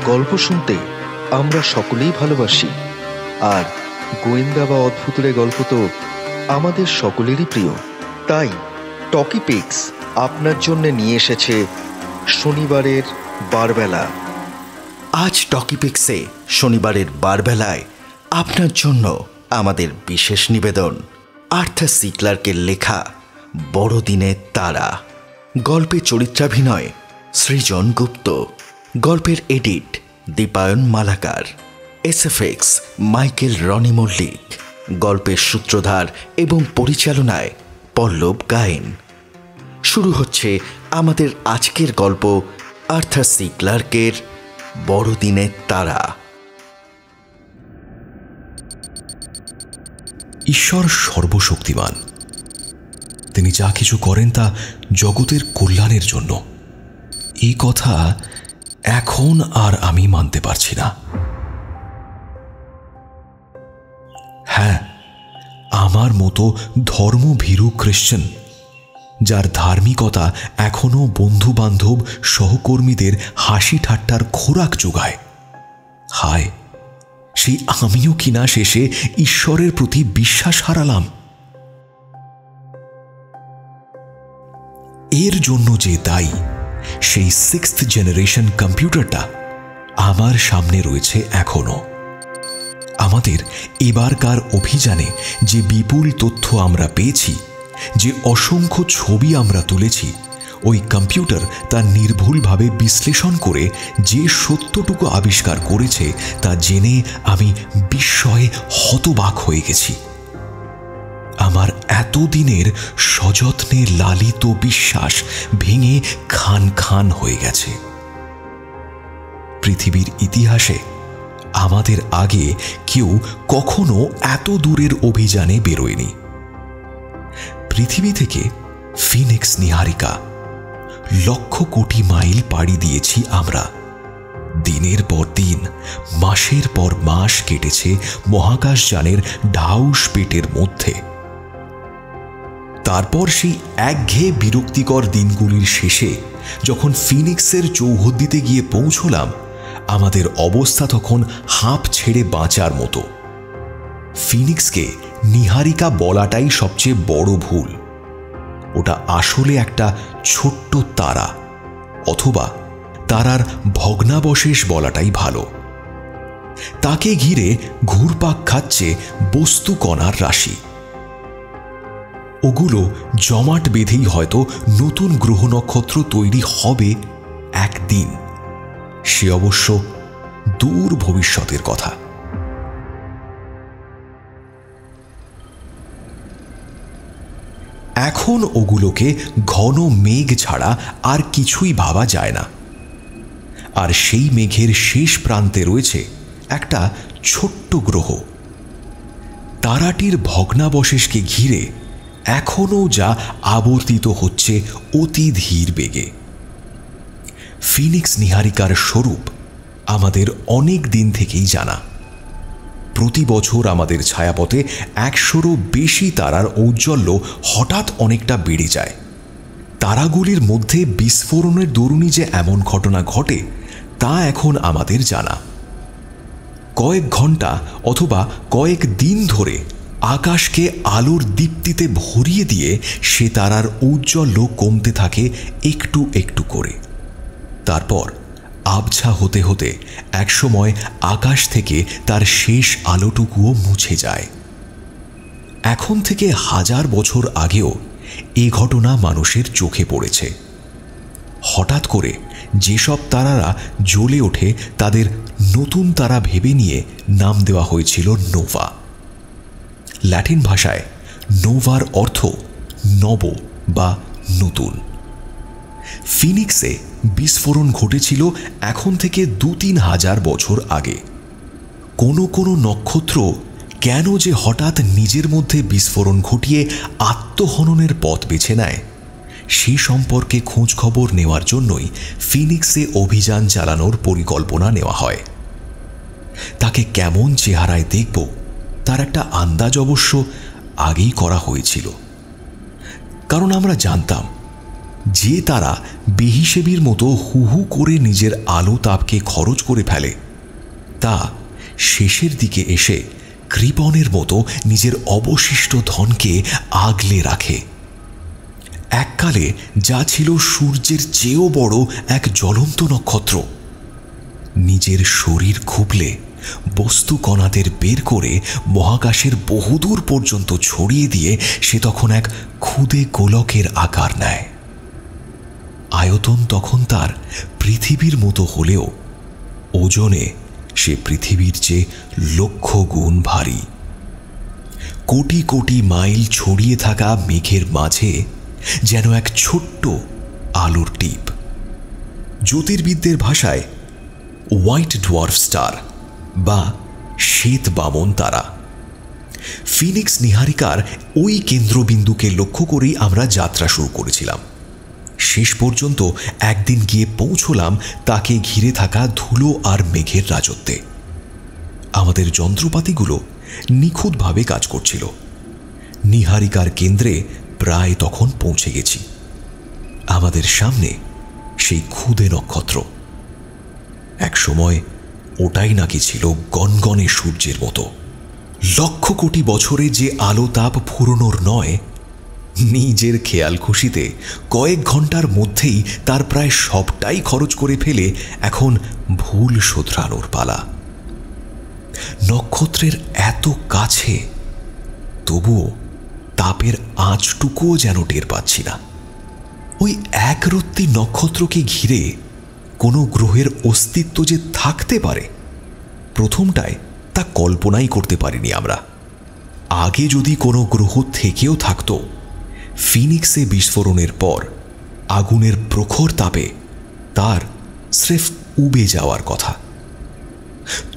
গল্প শুনতে আমরা সকলেই ভালোবাসি, আর গোয়েন্দা বা অদ্ভুতের গল্প তো আমাদের সকলেরই প্রিয়। তাই টকিপিক্স আপনার জন্য নিয়ে এসেছে শনিবারের বারবেলা। আজ টকিপিক্সে শনিবারের বারবেলায় আপনার জন্য আমাদের বিশেষ নিবেদন আর্থার সি ক্লার্কের লেখা বড়দিনের তারা। গল্পে চরিত্রাভিনয় সৃজন গুপ্ত, গল্পের edit Dipayan Malakar, SFX Michael Roni Mallick, গল্পের সূত্রধার এবং পরিচালনায় পল্লব গায়েন। শুরু হচ্ছে আমাদের আজকের গল্প আর্থার সি ক্লার্কের বড়দিনের তারা। ঈশ্বর সর্বশক্তিমান। তিনি যা কিছু করেন তা জগতের কল্যাণের জন্য। এই কথা এখন আর আমি মানতে পারছি না। হ্যাঁ, আমার মতো ধর্মভীরু খ্রিশ্চান, যার ধার্মিকতা এখনো বন্ধু বান্ধব সহকর্মীদের হাসি ঠাট্টার খোরাক যোগায়, হায় সেই আমিও কিনা শেষে ঈশ্বরের প্রতি বিশ্বাস হারালাম। এর জন্য যে দায়ী সেই 6th জেনারেশন কম্পিউটারটা আমার সামনে রয়েছে এখনো। আমাদের এবারকার অভিযানে যে বিপুল তথ্য আমরা পেয়েছি, যে অসংখ্য ছবি আমরা তুলেছি, ওই কম্পিউটার তা নির্ভুলভাবে বিশ্লেষণ করে যে সত্যটুকু আবিষ্কার করেছে তা জেনে আমি বিস্ময়ে হতবাক হয়ে গেছি। আমার এতদিনের সযত্নে লালিত বিশ্বাস ভেঙে খান খান হয়ে গেছে। পৃথিবীর ইতিহাসে আমাদের আগে কেউ কখনো এত দূরের অভিযানে বেরোয়নি। পৃথিবী থেকে ফিনিক্স নীহারিকা লক্ষ কোটি মাইল পাড়ি দিয়েছি আমরা। দিনের পর দিন, মাসের পর মাস কেটেছে মহাকাশযানের ঢাউস পেটের মধ্যে। তারপর সেই একঘেয়ে বিরক্তিকর দিনগুলির শেষে যখন ফিনিক্সের চৌহদ্দিতে গিয়ে পৌঁছলাম, আমাদের অবস্থা তখন হাঁপ ছেড়ে বাঁচার মতো। ফিনিক্সকে নীহারিকা বলাটাই সবচেয়ে বড় ভুল। ওটা আসলে একটা ছোট্ট তারা, অথবা তারার ভগ্নাবশেষ বলাটাই ভালো। তাকে ঘিরে ঘুরপাক খাচ্ছে বস্তু কণার রাশি। ওগুলো জমাট বেঁধেই হয়তো নতুন গ্রহ নক্ষত্র তৈরি হবে একদিন। সে অবশ্য দূর ভবিষ্যতের কথা। এখন ওগুলোকে ঘন মেঘ ছাড়া আর কিছুই ভাবা যায় না। আর সেই মেঘের শেষ প্রান্তে রয়েছে একটা ছোট্ট গ্রহ। তারাটির ভগ্নাবশেষকে ঘিরে এখনও যা আবর্তিত হচ্ছে অতি ধীর বেগে। ফিনিক্স নীহারিকার স্বরূপ আমাদের অনেক দিন থেকেই জানা। প্রতি বছর আমাদের ছায়াপথে 100রও বেশি তারার ঔজ্জ্বল্য হঠাৎ অনেকটা বেড়ে যায়। তারাগুলির মধ্যে বিস্ফোরণের দরুনই যে এমন ঘটনা ঘটে তা এখন আমাদের জানা। কয়েক ঘন্টা অথবা কয়েক দিন ধরে আকাশকে আলোর দীপ্তিতে ভরিয়ে দিয়ে সে তারার ঔজ্জ্বল্য কমতে থাকে একটু একটু করে। তারপর আবছা হতে হতে একসময় আকাশ থেকে তার শেষ আলোটুকুও মুছে যায়। এখন থেকে 1000 বছর আগেও এ ঘটনা মানুষের চোখে পড়েছে। হঠাৎ করে যেসব তারারা জ্বলে ওঠে তাদের নতুন তারা ভেবে নিয়ে নাম দেওয়া হয়েছিল নোভা। ল্যাটিন ভাষায় নোভার অর্থ নব বা নতুন। ফিনিক্সে বিস্ফোরণ ঘটেছিল এখন থেকে 2-3 হাজার বছর আগে। কোনো কোনো নক্ষত্র কেন যে হঠাৎ নিজের মধ্যে বিস্ফোরণ ঘটিয়ে আত্মহননের পথ বেছে নেয়, সে সম্পর্কে খোঁজ খবর নেওয়ার জন্যই ফিনিক্সে অভিযান চালানোর পরিকল্পনা নেওয়া হয়। তাকে কেমন চেহারায় দেখব তার একটা আন্দাজ অবশ্য আগেই করা হয়েছিল, কারণ আমরা জানতাম যে তারা বেহিসেবির মতো হু হু করে নিজের আলো তাপকে খরচ করে ফেলে, তা শেষের দিকে এসে কৃপণের মতো নিজের অবশিষ্ট ধনকে আগলে রাখে। এককালে যা ছিল সূর্যের চেয়েও বড় এক জ্বলন্ত নক্ষত্র, নিজের শরীর খুবলে বস্তু কণাদের বের করে মহাকাশের বহুদূর পর্যন্ত ছড়িয়ে দিয়ে সে তখন এক ক্ষুদে গোলকের আকার নেয়। আয়তন তখন তার পৃথিবীর মতো হলেও ওজনে সে পৃথিবীর চেয়ে লক্ষ গুণ ভারী। কোটি কোটি মাইল ছড়িয়ে থাকা মেঘের মাঝে যেন এক ছোট্ট আলোর টিপ। জ্যোতির্বিদদের ভাষায় হোয়াইট ডোয়ার্ফ স্টার বা শ্বেত বামন তারা। ফিনিক্স নীহারিকার ওই কেন্দ্রবিন্দুকে লক্ষ্য করেই আমরা যাত্রা শুরু করেছিলাম। শেষ পর্যন্ত একদিন গিয়ে পৌঁছলাম তাকে ঘিরে থাকা ধুলো আর মেঘের রাজত্বে। আমাদের যন্ত্রপাতিগুলো নিখুঁতভাবে কাজ করছিল। নীহারিকার কেন্দ্রে প্রায় তখন পৌঁছে গেছি। আমাদের সামনে সেই ক্ষুদে নক্ষত্র। এক সময় ওটাই নাকি ছিল গনগনে সূর্যের মতো। লক্ষ কোটি বছরে যে আলো তাপ ফুরোনোর নয়, নিজের খেয়াল খুশিতে কয়েক ঘন্টার মধ্যেই তার প্রায় সবটাই খরচ করে ফেলে এখন ভুল শোধরানোর পালা। নক্ষত্রের এত কাছে, তবুও তাপের আঁচটুকুও যেন টের পাচ্ছি না। ওই একরত্তি নক্ষত্রকে ঘিরে কোনো গ্রহের অস্তিত্ব যে থাকতে পারে, প্রথমটায় তা কল্পনাই করতে পারিনি আমরা। আগে যদি কোনো গ্রহ থেকেও থাকতো, ফিনিক্সে বিস্ফোরণের পর আগুনের প্রখর তাপে তার স্রেফ উবে যাওয়ার কথা।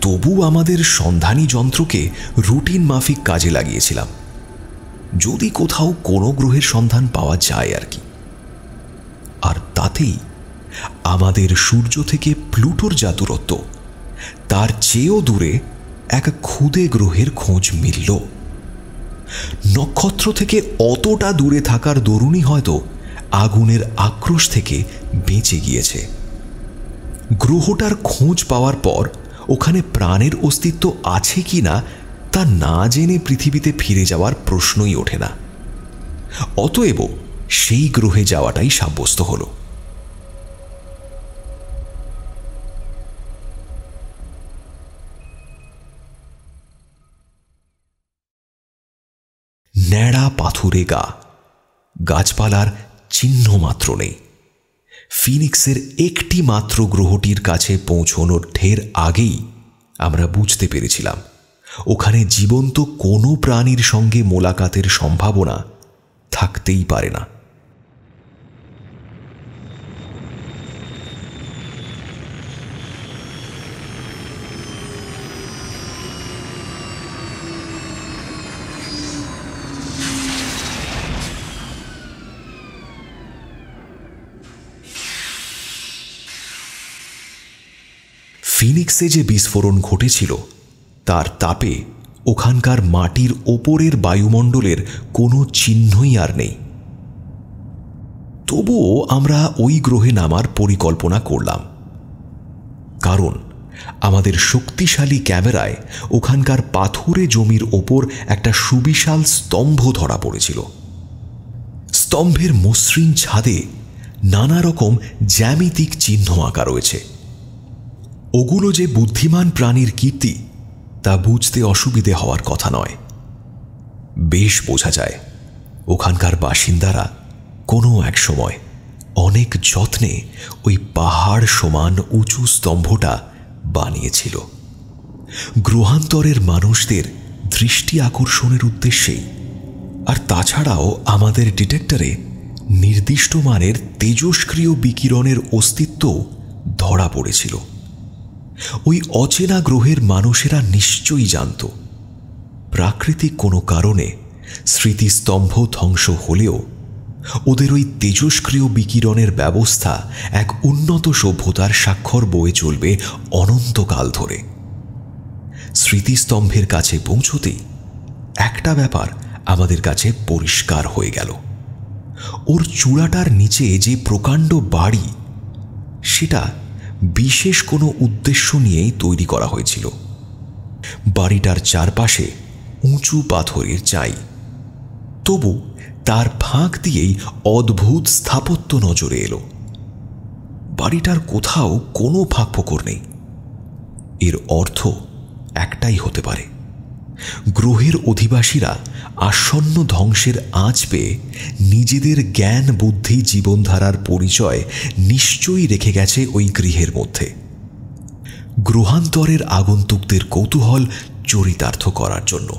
তবু আমাদের সন্ধানী যন্ত্রকে রুটিন মাফিক কাজে লাগিয়েছিলাম, যদি কোথাও কোনো গ্রহের সন্ধান পাওয়া যায় আর কি। আর তাতেই আমাদের সূর্য থেকে প্লুটোর যা দূরত্ব, তার চেয়েও দূরে এক ক্ষুদে গ্রহের খোঁজ মিলল। নক্ষত্র থেকে অতটা দূরে থাকার দরুনই হয়তো আগুনের আক্রোশ থেকে বেঁচে গিয়েছে। গ্রহটার খোঁজ পাওয়ার পর ওখানে প্রাণের অস্তিত্ব আছে কি না তা না জেনে পৃথিবীতে ফিরে যাওয়ার প্রশ্নই ওঠে না। অতএব সেই গ্রহে যাওয়াটাই সাব্যস্ত হল। ন্যাড়া পাথুরে গা, গাছপালার চিহ্ন মাত্র নেই। ফিনিক্সের একটি মাত্র গ্রহটির কাছে পৌঁছনোর ঢের আগেই আমরা বুঝতে পেরেছিলাম ওখানে জীবন্ত কোনো প্রাণীর সঙ্গে মোলাকাতের সম্ভাবনা থাকতেই পারে না। ফিনিক্সে যে বিস্ফোরণ ঘটেছিল তার তাপে ওখানকার মাটির ওপরের বায়ুমণ্ডলের কোনো চিহ্নই আর নেই। তবুও আমরা ওই গ্রহে নামার পরিকল্পনা করলাম, কারণ আমাদের শক্তিশালী ক্যামেরায় ওখানকার পাথুরে জমির ওপর একটা সুবিশাল স্তম্ভ ধরা পড়েছিল। স্তম্ভের মসৃণ ছাদে নানা রকম জ্যামিতিক চিহ্ন আঁকা রয়েছে। ওগুলো যে বুদ্ধিমান প্রাণীর কীর্তি তা বুঝতে অসুবিধে হওয়ার কথা নয়। বেশ বোঝা যায় ওখানকার বাসিন্দারা কোনো এক সময় অনেক যত্নে ওই পাহাড় সমান উঁচু স্তম্ভটা বানিয়েছিল গ্রহান্তরের মানুষদের দৃষ্টি আকর্ষণের উদ্দেশ্যেই। আর তাছাড়াও আমাদের ডিটেক্টরে নির্দিষ্ট মানের তেজস্ক্রিয় বিকিরণের অস্তিত্ব ধরা পড়েছিল। ওই অচেনা গ্রহের মানুষেরা নিশ্চয়ই জানত প্রাকৃতিক কোনো কারণে স্মৃতিস্তম্ভ ধ্বংস হলেও ওদের ওই তেজস্ক্রিয় বিকিরণের ব্যবস্থা এক উন্নত সভ্যতার স্বাক্ষর বয়ে চলবে অনন্তকাল ধরে। স্মৃতিস্তম্ভের কাছে পৌঁছতেই একটা ব্যাপার আমাদের কাছে পরিষ্কার হয়ে গেল, ওর চূড়াটার নিচে যে প্রকাণ্ড বাড়ি, সেটা বিশেষ কোনো উদ্দেশ্য নিয়েই তৈরি করা হয়েছিল। বাড়িটার চারপাশে উঁচু পাথরের চাই, তবু তার ফাঁক দিয়েই অদ্ভুত স্থাপত্য নজরে এলো। বাড়িটার কোথাও কোনো ফাঁক ফোকর নেই। এর অর্থ একটাই হতে পারে, গ্রহের অধিবাসীরা আসন্ন ধ্বংসের আঁচ পেয়ে নিজেদের জ্ঞান বুদ্ধি জীবনধারার পরিচয় নিশ্চয়ই রেখে গেছে ওই গৃহের মধ্যে, গ্রহান্তরের আগন্তুকদের কৌতূহল চরিতার্থ করার জন্য।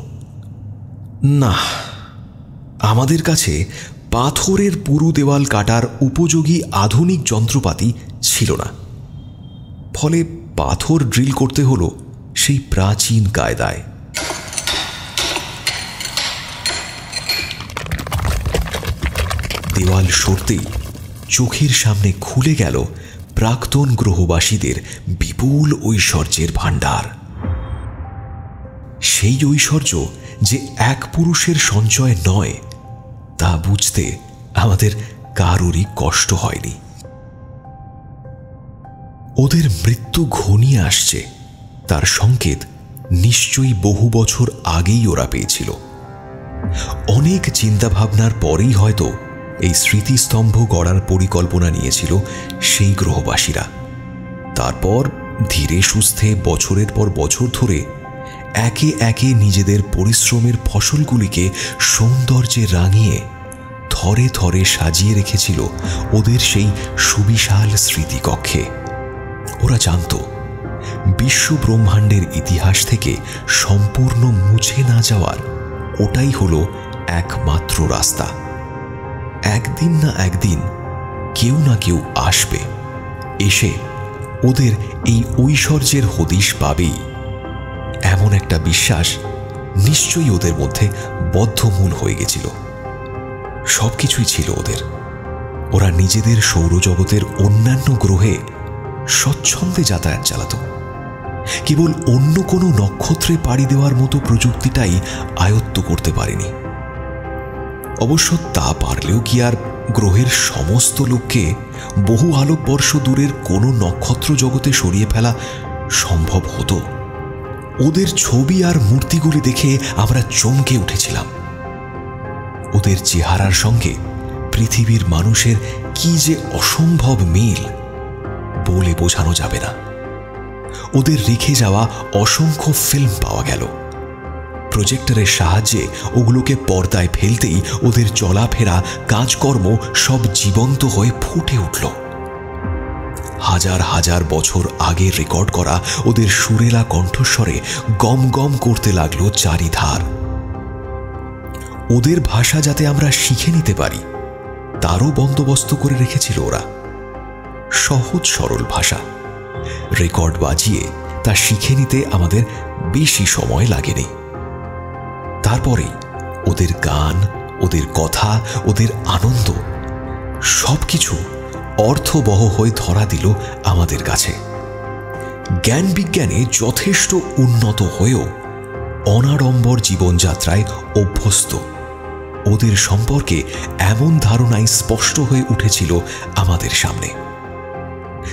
না, আমাদের কাছে পাথরের পুরু দেওয়াল কাটার উপযোগী আধুনিক যন্ত্রপাতি ছিল না, ফলে পাথর ড্রিল করতে হলো সেই প্রাচীন কায়দায়। দেওয়াল সরতেই চোখের সামনে খুলে গেল প্রাক্তন গ্রহবাসীদের বিপুল ঐশ্বর্যের ভাণ্ডার। সেই ঐশ্বর্য যে এক পুরুষের সঞ্চয় নয়, তা বুঝতে আমাদের কারোরই কষ্ট হয়নি। ওদের মৃত্যু ঘনিয়ে আসছে তার সংকেত নিশ্চয়ই বহু বছর আগেই ওরা পেয়েছিল। অনেক চিন্তাভাবনার পরেই হয়তো এই স্মৃতিস্তম্ভ গড়ার পরিকল্পনা নিয়েছিল সেই গ্রহবাসীরা। তারপর ধীরে সুস্থে বছরের পর বছর ধরে একে একে নিজেদের পরিশ্রমের ফসলগুলিকে সৌন্দর্যে রাঙিয়ে থরে থরে সাজিয়ে রেখেছিল ওদের সেই সুবিশাল স্মৃতিকক্ষে। ওরা জানত বিশ্ব ব্রহ্মাণ্ডের ইতিহাস থেকে সম্পূর্ণ মুছে না যাওয়ার ওটাই হলো একমাত্র রাস্তা। একদিন না একদিন কেউ না কেউ আসবে, এসে ওদের এই ঐশ্বর্যের হদিশ পাবেই, এমন একটা বিশ্বাস নিশ্চয়ই ওদের মধ্যে বদ্ধমূল হয়ে গেছিল। সবকিছুই ছিল ওদের। ওরা নিজেদের সৌরজগতের অন্যান্য গ্রহে স্বচ্ছন্দে যাতায়াত চালাত, কেবল অন্য কোনো নক্ষত্রে পাড়ি দেওয়ার মতো প্রযুক্তিটাই আয়ত্ত করতে পারেনি। অবশ্য তা পারলেও কি আর গ্রহের সমস্ত লোককে বহু আলোকবর্ষ দূরের কোনো নক্ষত্র জগতে সরিয়ে ফেলা সম্ভব হতো? ওদের ছবি আর মূর্তিগুলি দেখে আমরা চমকে উঠেছিলাম। ওদের চেহারার সঙ্গে পৃথিবীর মানুষের কি যে অসম্ভব মিল বলে বোঝানো যাবে না। ওদের রেখে যাওয়া অসংখ্য ফিল্ম পাওয়া গেল। প্রজেক্টরের সাহায্যে ওগুলোকে পর্দায় ফেলতেই ওদের চলাফেরা, কাজকর্ম সব জীবন্ত হয়ে ফুটে উঠল। হাজার হাজার বছর আগে রেকর্ড করা ওদের সুরেলা কণ্ঠস্বরে গম গম করতে লাগলো চারিধার। ওদের ভাষা যাতে আমরা শিখে নিতে পারি তারও বন্দোবস্ত করে রেখেছিল ওরা। সহজ সরল ভাষা, রেকর্ড বাজিয়ে তা শিখে নিতে আমাদের বেশি সময় লাগেনি। তারপরে ওদের গান, ওদের কথা, ওদের আনন্দ সবকিছু অর্থবহ হয়ে ধরা দিল আমাদের কাছে। জ্ঞান বিজ্ঞানে যথেষ্ট উন্নত হয়েও অনাড়ম্বর জীবনযাত্রায় অভ্যস্ত ওদের সম্পর্কে এমন ধারণাই স্পষ্ট হয়ে উঠেছিল আমাদের সামনে।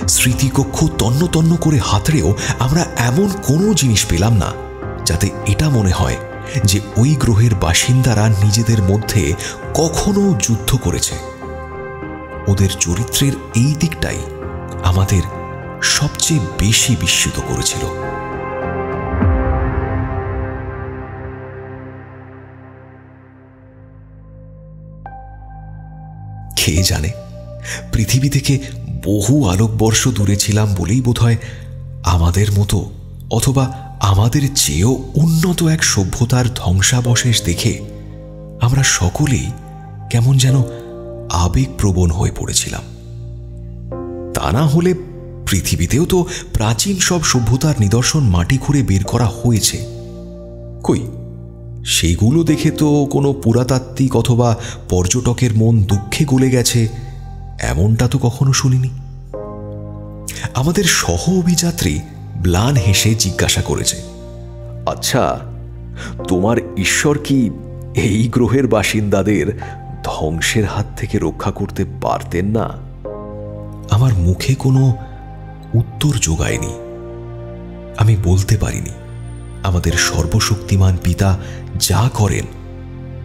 স্মৃতিকক্ষ তন্ন তন্ন করে হাতড়েও আমরা এমন কোনো জিনিস পেলাম না যাতে এটা মনে হয় যে ওই গ্রহের বাসিন্দারা নিজেদের মধ্যে কখনো যুদ্ধ করেছে। ওদের চরিত্রের এই দিকটাই আমাদের সবচেয়ে বেশি বিস্মিত করেছিল। কে জানে, পৃথিবী থেকে বহু আলোকবর্ষ দূরে ছিলাম বলেই বোধহয় আমাদের মতো অথবা আমাদের চেয়েও উন্নত এক সভ্যতার ধ্বংসাবশেষ দেখে আমরা সকলেই কেমন যেন আবেগপ্রবণ হয়ে পড়েছিলাম। তা না হলে পৃথিবীতেও তো প্রাচীন সব সভ্যতার নিদর্শন মাটি খুঁড়ে বের করা হয়েছে। কই, সেগুলো দেখে তো কোনো পুরাতাত্ত্বিক অথবা পর্যটকের মন দুঃখে গলে গেছে এমনটা তো কখনো শুনিনি। আমাদের সহ অভিযাত্রী ম্লান হেসে জিজ্ঞাসা করেছে, আচ্ছা, তোমার ঈশ্বর কি এই গ্রহের বাসিন্দাদের ধ্বংসের হাত থেকে রক্ষা করতে পারতেন না? আমার মুখে কোনো উত্তর জোগায়নি। আমি বলতে পারিনি আমাদের সর্বশক্তিমান পিতা যা করেন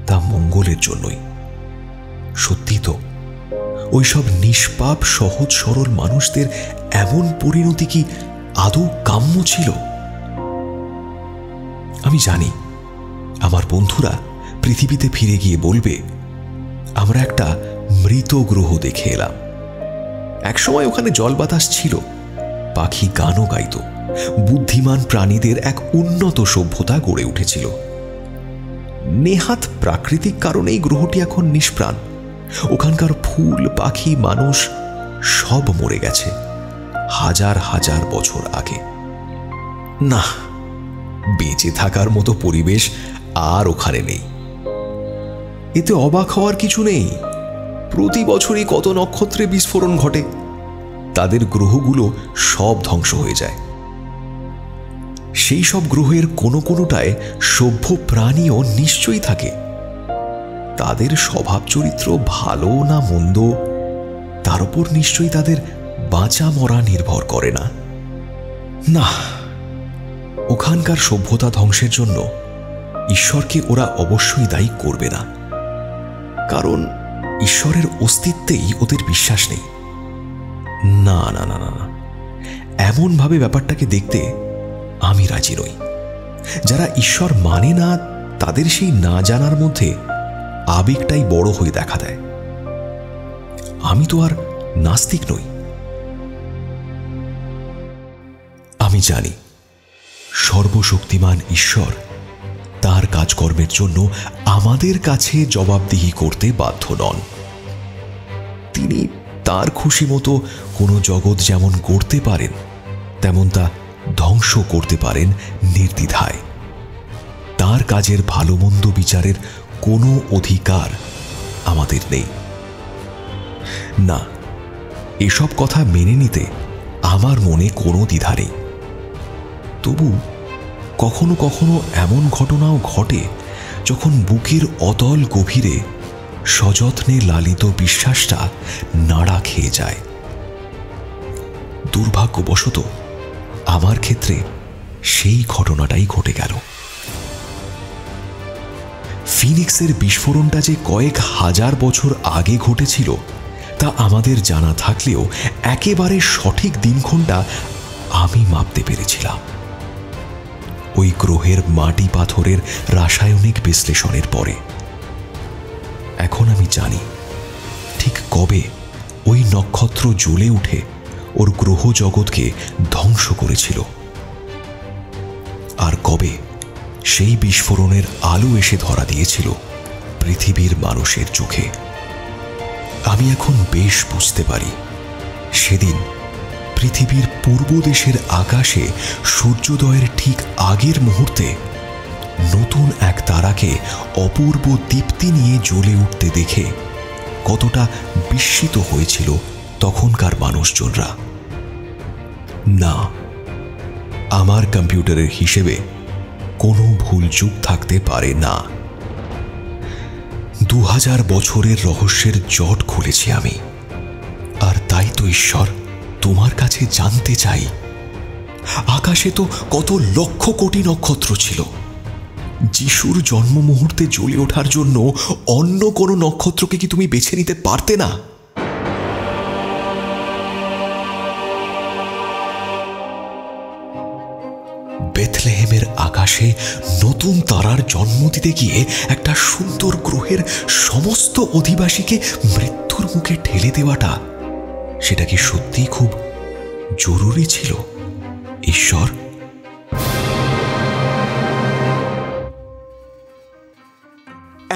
তা মঙ্গলের জন্যই। সত্যি তো, ওইসব নিষ্পাপ সহজ সরল মানুষদের এমন পরিণতি কি আদৌ কাম্য ছিল? আমি জানি আমার বন্ধুরা পৃথিবীতে ফিরে গিয়ে বলবে, আমরা একটা মৃত গ্রহ দেখে এলাম। একসময় ওখানে জল বাতাস ছিল, পাখি গানও গাইত, বুদ্ধিমান প্রাণীদের এক উন্নত সভ্যতা গড়ে উঠেছিল। নেহাত প্রাকৃতিক কারণেই গ্রহটি এখন নিষ্প্রাণ। ওখানকার ফুল, পাখি, মানুষ সব মরে গেছে হাজার হাজার বছর আগে। না, বেঁচে থাকার মতো পরিবেশ আর ওখানে নেই। এতে অবাক হওয়ার কিছু নেই। প্রতি বছরই কত নক্ষত্রে বিস্ফোরণ ঘটে, তাদের গ্রহগুলো সব ধ্বংস হয়ে যায়। সেই সব গ্রহের কোনো কোনোটায় সভ্য প্রাণীও নিশ্চয়ই থাকে। তাদের স্বভাব চরিত্র ভালো না মন্দ, তার উপর নিশ্চয়ই তাদের বাঁচা মরা নির্ভর করে না। না, ওখানকার সভ্যতা ধ্বংসের জন্য ঈশ্বরকে ওরা অবশ্যই দায়ী করবে না, কারণ ঈশ্বরের অস্তিত্বেই ওদের বিশ্বাস নেই। না না না না, এমনভাবে ব্যাপারটাকে দেখতে আমি রাজি নই। যারা ঈশ্বর মানে না, তাদের সেই না জানার মধ্যে আবেগটাই বড় হয়ে দেখা দেয়। আমি তো আর নাস্তিক নই। আমি জানি সর্বশক্তিমান ঈশ্বর তার কাজকর্মের জন্য আমাদের কাছে জবাবদিহি করতে বাধ্য নন। তিনি তার খুশি মতো কোনো জগৎ যেমন গড়তে পারেন, তেমন তা ধ্বংস করতে পারেন নির্দ্বিধায়। তার কাজের ভালো মন্দ বিচারের কোনো অধিকার আমাদের নেই। না, এসব কথা মেনে নিতে আমার মনে কোনো দ্বিধা নেই। তবু কখনো কখনো এমন ঘটনাও ঘটে যখন বুকের অতল গভীরে সযত্নে লালিত বিশ্বাসটা নাড়া খেয়ে যায়। দুর্ভাগ্যবশত আমার ক্ষেত্রে সেই ঘটনাটাই ঘটে গেল। ফিনিক্সের বিস্ফোরণটা যে কয়েক হাজার বছর আগে ঘটেছিল তা আমাদের জানা থাকলেও একেবারে সঠিক দিনক্ষণটা আমি মাপতে পেরেছিলাম। ওই গ্রহের মাটি পাথরের রাসায়নিক বিশ্লেষণের পরে। এখন আমি জানি ঠিক কবে ওই নক্ষত্র জ্বলে উঠে ওর গ্রহ জগৎকে ধ্বংস করেছিল, আর কবে সেই বিস্ফোরণের আলো এসে ধরা দিয়েছিল পৃথিবীর মানুষের চোখে। আমি এখন বেশ বুঝতে পারি সেদিন পৃথিবীর পূর্ব দেশের আকাশে সূর্যোদয়ের ঠিক আগের মুহূর্তে নতুন এক তারাকে অপূর্ব দীপ্তি নিয়ে জ্বলে উঠতে দেখে কতটা বিস্মিত হয়েছিল তখনকার মানুষজনরা। না, আমার কম্পিউটারের হিসেবে কোনো ভুল চুক থাকতে পারে না। 2000 বছরের রহস্যের জট খুলেছি আমি। আর তাই তো ঈশ্বর, তোমার কাছে জানতে চাই, আকাশে তো কত লক্ষ কোটি নক্ষত্র ছিল। যিশুর জন্ম মুহূর্তে জ্বলে ওঠার জন্য অন্য কোনো নক্ষত্রকে কি তুমি বেছে নিতে পারতে না? বেথলেহেমের আকাশে নতুন তারার জন্ম দিতে গিয়ে একটা সুন্দর গ্রহের সমস্ত অধিবাসীকে মৃত্যুর মুখে ঠেলে দেওয়াটা, সেটা কি সত্যিই খুব জরুরি ছিল ঈশ্বর?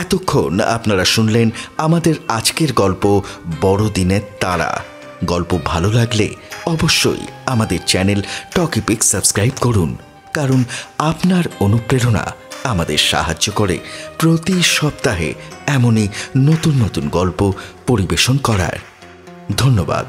এতক্ষণ আপনারা শুনলেন আমাদের আজকের গল্প বড়দিনের তারা। গল্প ভালো লাগলে অবশ্যই আমাদের চ্যানেল টকিপিক্স সাবস্ক্রাইব করুন, কারণ আপনার অনুপ্রেরণা আমাদের সাহায্য করে প্রতি সপ্তাহে এমনই নতুন নতুন গল্প পরিবেশন করার। ধন্যবাদ।